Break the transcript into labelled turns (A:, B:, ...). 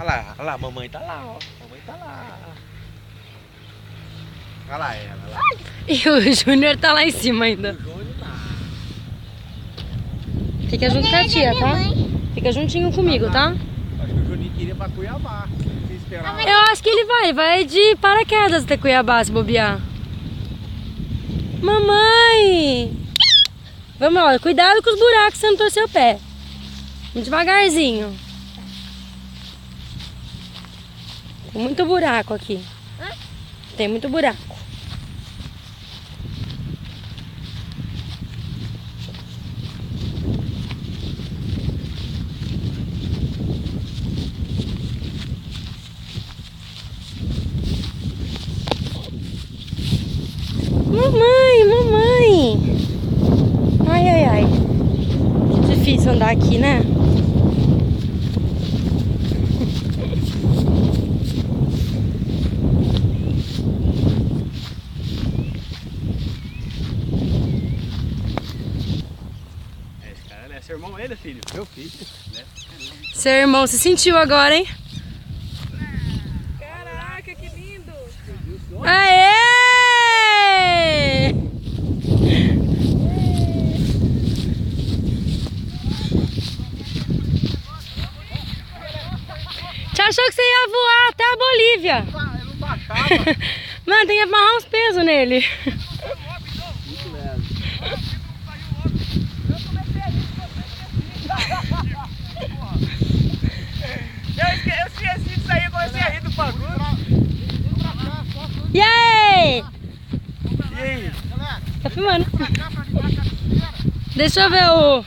A: olha lá, mamãe tá lá, ó. Mamãe tá lá. Olha lá ela, olha lá.
B: E o Júnior tá lá em cima ainda.
A: O Júnior tá.
B: Fica junto com a tia, tá? Fica juntinho comigo, tá?
A: Acho que o Juninho queria ir pra Cuiabá. Se esperar.
B: Eu acho que ele vai de paraquedas até Cuiabá, se bobear. Mamãe! Vamos, ó, cuidado com os buracos, você não torcer o pé. Vamos devagarzinho. Tem muito buraco aqui. Tem muito buraco. Mamãe! Ai, ai, ai. Difícil andar aqui, né?
A: Esse cara, né? Seu irmão, ele, filho? Meu filho, né?
B: Seu irmão se sentiu agora, hein?
C: Caraca, que lindo!
B: Aê! Você achou que você ia voar até a Bolívia?
A: Eu não baixava.
B: Mano, tem que amarrar uns pesos nele.
A: Muito leve. Eu esqueci disso aí, eu comecei a rir do bagulho.
B: E aí?
A: E aí?
B: Tá filmando. Deixa eu ver o...